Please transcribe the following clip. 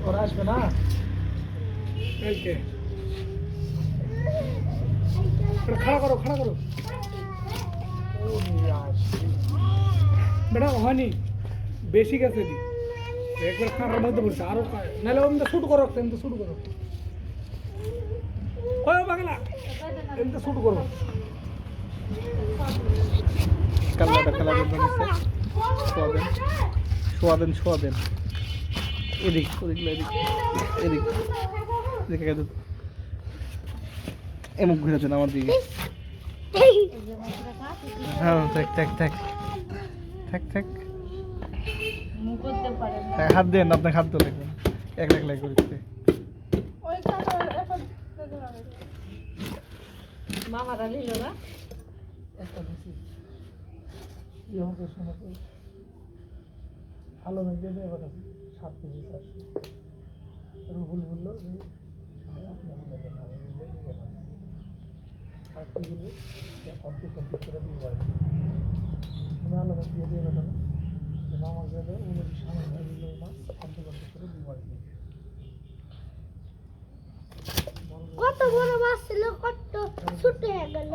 ওরা আসবে না খাড়া করো ম্যাডাম হয়নি বেশি গেছে দি একবার খাড়ার মধ্যে পড়ছে আরো নাহলে ওমটা শুট করো এমনি শুট করো ওই বাগলা এমনি শুট করো কালারটা কালার শোয়া দেন এদিক এমন ঘুরে দেন আমার দিকে হ্যাঁ থাক হাত দেন আপনার হাত তো লাগবেন এক লাখ করতে মামারা নিল না ভালো মেঘে দিয়ে এবার 7 কেজি 400 রুহুল বললো যে আলো দিয়ে দিয়ে বেটানো মামা গেলে উনি সামনে মাছ 50 করে বিবাহ কত বড় মাছ ছিল কত ছুটে গেল